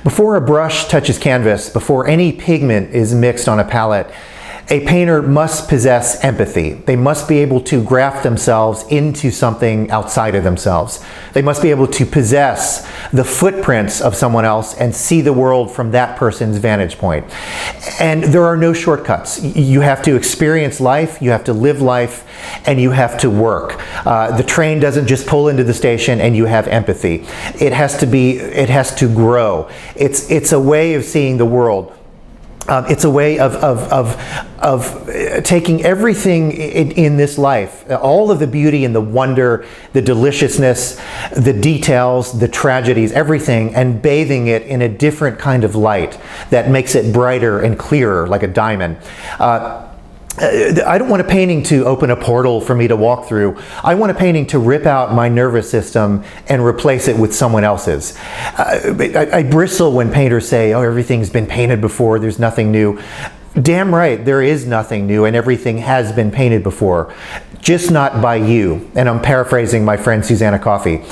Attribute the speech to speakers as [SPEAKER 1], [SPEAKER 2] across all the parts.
[SPEAKER 1] Before a brush touches canvas, before any pigment is mixed on a palette, a painter must possess empathy. They must be able to graft themselves into something outside of themselves. They must be able to possess the footprints of someone else and see the world from that person's vantage point. And there are no shortcuts. You have to experience life, you have to live life, and you have to work. The train doesn't just pull into the station and you have empathy. It has to grow. It's a way of seeing the world. It's a way of taking everything in this life, all of the beauty and the wonder, the deliciousness, the details, the tragedies, everything, and bathing it in a different kind of light that makes it brighter and clearer, like a diamond. I don't want a painting to open a portal for me to walk through. I want a painting to rip out my nervous system and replace it with someone else's. I bristle when painters say, oh, everything's been painted before, there's nothing new. Damn right, there is nothing new and everything has been painted before, just not by you. And I'm paraphrasing my friend Susanna Coffey.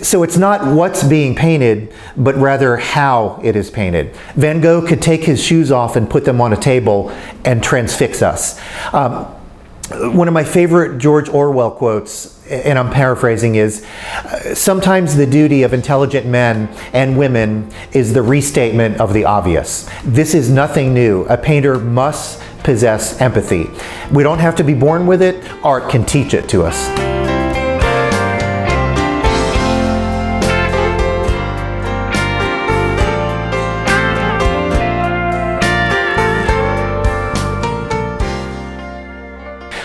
[SPEAKER 1] So it's not what's being painted, but rather how it is painted. Van Gogh could take his shoes off and put them on a table and transfix us. One of my favorite George Orwell quotes, and I'm paraphrasing, is, sometimes the duty of intelligent men and women is the restatement of the obvious. This is nothing new. A painter must possess empathy. We don't have to be born with it. Art can teach it to us.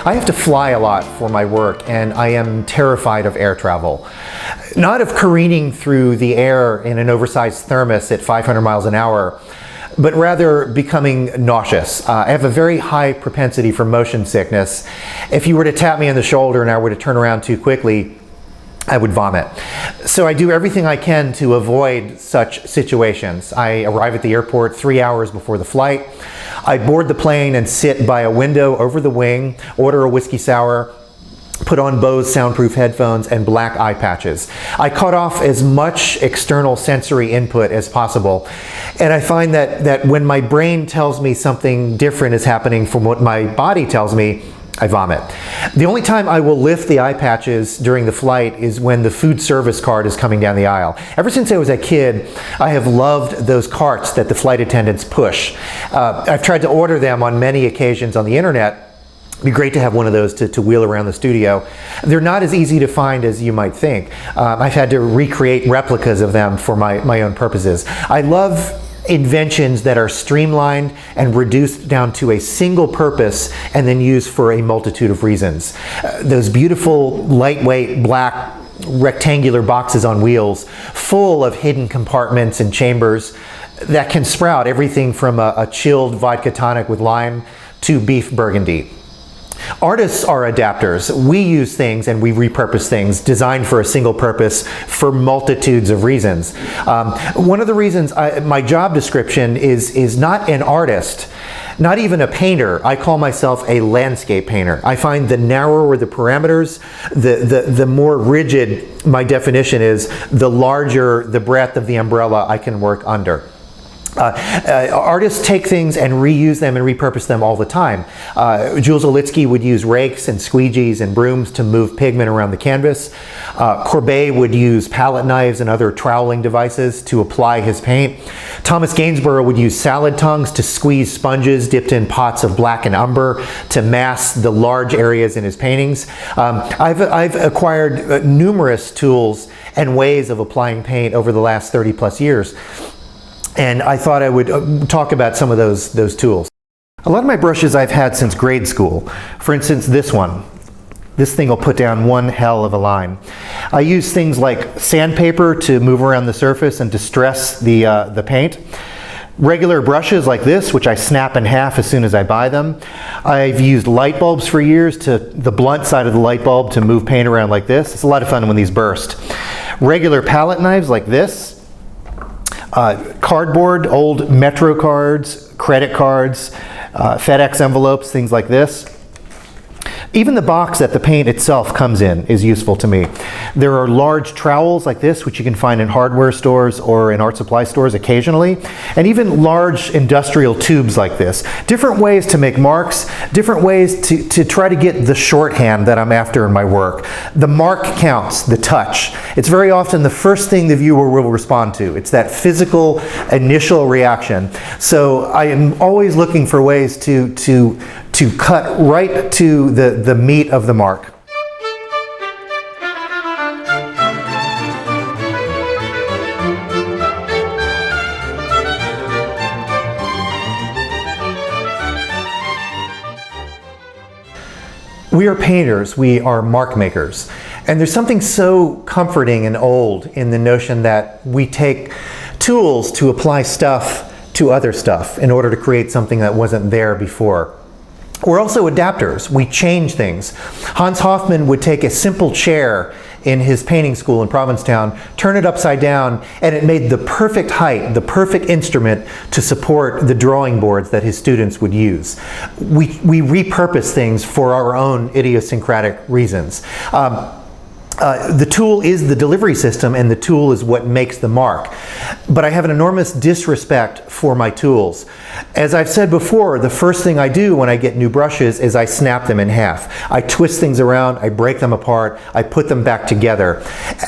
[SPEAKER 1] I have to fly a lot for my work, and I am terrified of air travel. Not of careening through the air in an oversized thermos at 500 miles an hour, but rather becoming nauseous. I have a very high propensity for motion sickness. If you were to tap me on the shoulder and I were to turn around too quickly, I would vomit. So I do everything I can to avoid such situations. I arrive at the airport 3 hours before the flight. I board the plane and sit by a window over the wing, order a whiskey sour, put on Bose soundproof headphones and black eye patches. I cut off as much external sensory input as possible. And I find that when my brain tells me something different is happening from what my body tells me, I vomit. The only time I will lift the eye patches during the flight is when the food service cart is coming down the aisle. Ever since I was a kid, I have loved those carts that the flight attendants push. I've tried to order them on many occasions on the internet. It'd be great to have one of those to wheel around the studio. They're not as easy to find as you might think. I've had to recreate replicas of them for my own purposes. I love inventions that are streamlined and reduced down to a single purpose and then used for a multitude of reasons. Those beautiful, lightweight, black, rectangular boxes on wheels, full of hidden compartments and chambers that can sprout everything from a chilled vodka tonic with lime to beef burgundy. Artists are adapters. We use things and we repurpose things designed for a single purpose for multitudes of reasons. One of the reasons my job description is not an artist, not even a painter. I call myself a landscape painter. I find the narrower the parameters, the more rigid my definition is, the larger the breadth of the umbrella I can work under. Artists take things and reuse them and repurpose them all the time. Jules Olitsky would use rakes and squeegees and brooms to move pigment around the canvas. Courbet would use palette knives and other troweling devices to apply his paint. Thomas Gainsborough would use salad tongues to squeeze sponges dipped in pots of black and umber to mask the large areas in his paintings. I've acquired numerous tools and ways of applying paint over the last 30 plus years. And I thought I would talk about some of those tools. A lot of my brushes I've had since grade school. For instance, this one. This thing will put down one hell of a line. I use things like sandpaper to move around the surface and distress the paint. Regular brushes like this, which I snap in half as soon as I buy them. I've used light bulbs for years, to the blunt side of the light bulb to move paint around like this. It's a lot of fun when these burst. Regular palette knives like this. Cardboard, old Metro cards, credit cards, FedEx envelopes, things like this. Even the box that the paint itself comes in is useful to me. There are large trowels like this, which you can find in hardware stores or in art supply stores occasionally, and even large industrial tubes like this. Different ways to make marks, different ways to try to get the shorthand that I'm after in my work. The mark counts, the touch. It's very often the first thing the viewer will respond to. It's that physical initial reaction. So I am always looking for ways to cut right to the meat of the mark. We are painters, we are mark makers. And there's something so comforting and old in the notion that we take tools to apply stuff to other stuff in order to create something that wasn't there before. We're also adapters. We change things. Hans Hofmann would take a simple chair in his painting school in Provincetown, turn it upside down, and it made the perfect height, the perfect instrument to support the drawing boards that his students would use. We repurpose things for our own idiosyncratic reasons. The tool is the delivery system, and the tool is what makes the mark. But I have an enormous disrespect for my tools. As I've said before, the first thing I do when I get new brushes is I snap them in half. I twist things around, I break them apart, I put them back together.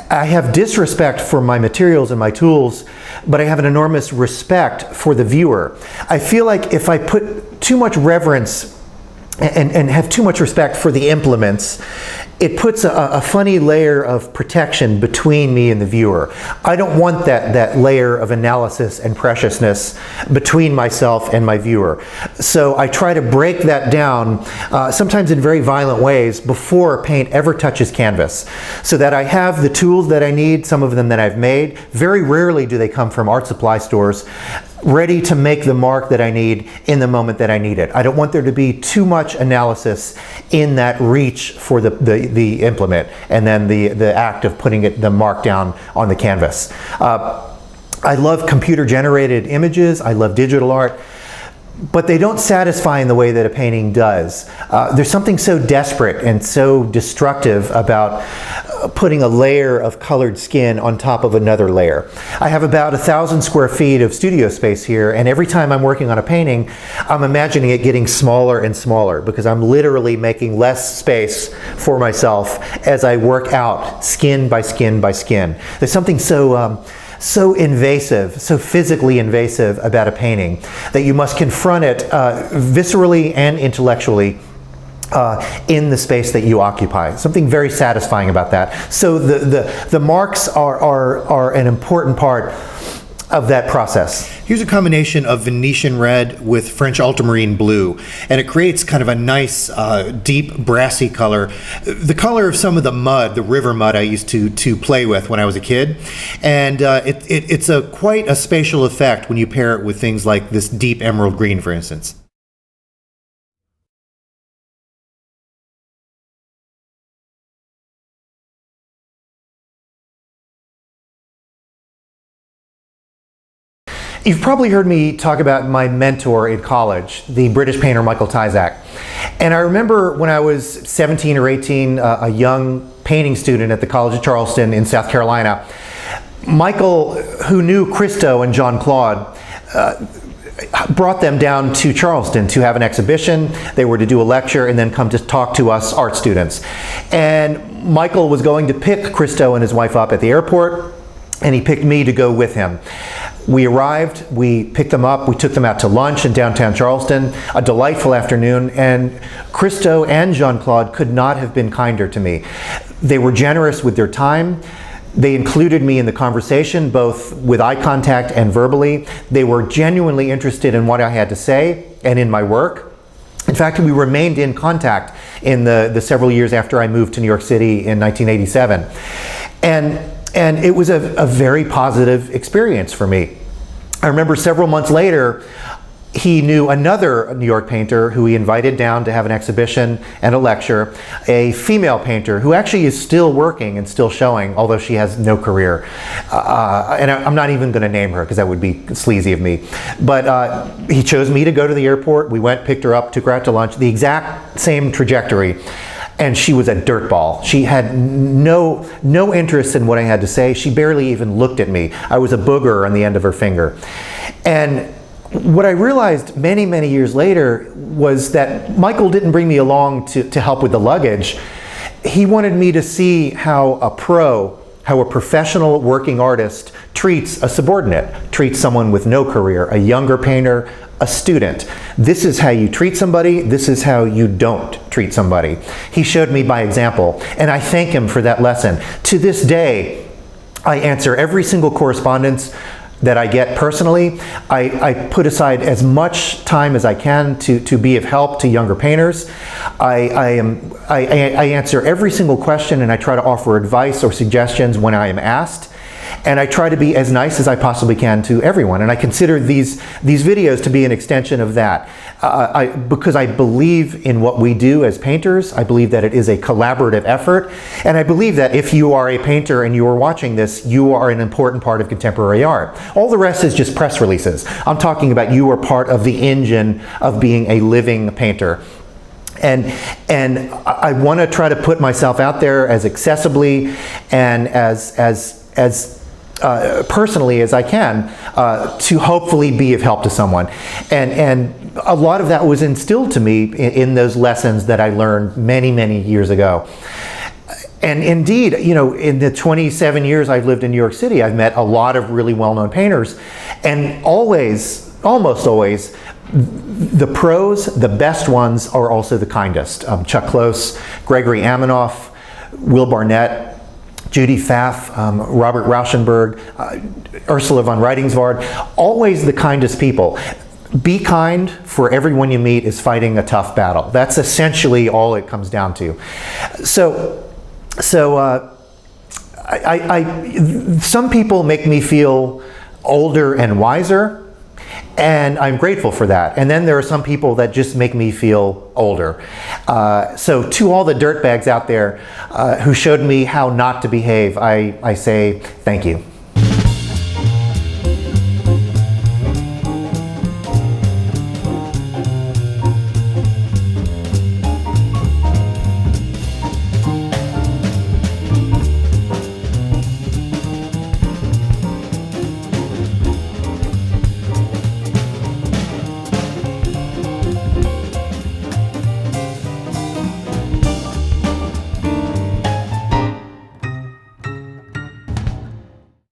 [SPEAKER 1] I have disrespect for my materials and my tools, but I have an enormous respect for the viewer. I feel like if I put too much reverence and have too much respect for the implements, it puts a funny layer of protection between me and the viewer. I don't want that layer of analysis and preciousness between myself and my viewer. So I try to break that down, sometimes in very violent ways, before paint ever touches canvas, so that I have the tools that I need, some of them that I've made. Very rarely do they come from art supply stores, ready to make the mark that I need in the moment that I need it. I don't want there to be too much analysis in that reach for the implement and then the act of putting the mark down on the canvas. I love computer generated images, I love digital art, but they don't satisfy in the way that a painting does. There's something so desperate and so destructive about putting a layer of colored skin on top of another layer. I have about 1,000 square feet of studio space here, and every time I'm working on a painting, I'm imagining it getting smaller and smaller because I'm literally making less space for myself as I work out skin by skin by skin. There's something so invasive, so physically invasive about a painting that you must confront it viscerally and intellectually in the space that you occupy. Something very satisfying about that. So the marks are an important part of that process. Here's a combination of Venetian red with French ultramarine blue, and it creates kind of a nice deep brassy color, the color of some of the mud, the river mud I used to play with when I was a kid. And it's quite a spatial effect when you pair it with things like this deep emerald green, for instance. You've probably heard me talk about my mentor in college, the British painter Michael Tyzack. And I remember when I was 17 or 18, a young painting student at the College of Charleston in South Carolina, Michael, who knew Christo and Jean Claude, brought them down to Charleston to have an exhibition. They were to do a lecture and then come to talk to us art students. And Michael was going to pick Christo and his wife up at the airport, and he picked me to go with him. We arrived, we picked them up, we took them out to lunch in downtown Charleston, a delightful afternoon, and Christo and Jean-Claude could not have been kinder to me. They were generous with their time. They included me in the conversation, both with eye contact and verbally. They were genuinely interested in what I had to say and in my work. In fact, we remained in contact in the several years after I moved to New York City in 1987. And it was a very positive experience for me. I remember several months later, he knew another New York painter who he invited down to have an exhibition and a lecture, a female painter who actually is still working and still showing, although she has no career. And I'm not even going to name her because that would be sleazy of me. But he chose me to go to the airport. We went, picked her up, took her out to lunch, the exact same trajectory. and she was a dirtball. She had no interest in what I had to say. She barely even looked at me. I was a booger on the end of her finger. And what I realized many, many years later was that Michael didn't bring me along to help with the luggage. He wanted me to see how a professional working artist treats a subordinate, treats someone with no career, a younger painter, a student. This is how you treat somebody, this is how you don't treat somebody. He showed me by example, and I thank him for that lesson. To this day, I answer every single correspondence that I get personally. I put aside as much time as I can to be of help to younger painters. I answer every single question, and I try to offer advice or suggestions when I am asked. And I try to be as nice as I possibly can to everyone. And I consider these videos to be an extension of that. Because I believe in what we do as painters. I believe that it is a collaborative effort. And I believe that if you are a painter and you are watching this, you are an important part of contemporary art. All the rest is just press releases. I'm talking about you are part of the engine of being a living painter. And I want to try to put myself out there as accessibly and as personally as I can to hopefully be of help to someone. And a lot of that was instilled to me in those lessons that I learned many, many years ago. And indeed, you know, in the 27 years I've lived in New York City, I've met a lot of really well-known painters, and always, almost always, the pros, the best ones, are also the kindest. Chuck Close, Gregory Amanoff, Will Barnett, Judy Pfaff, Robert Rauschenberg, Ursula von Reytingsvard, always the kindest people. Be kind, for everyone you meet is fighting a tough battle. That's essentially all it comes down to. So some people make me feel older and wiser, and I'm grateful for that. And then there are some people that just make me feel older. So to all the dirtbags out there who showed me how not to behave, I say thank you.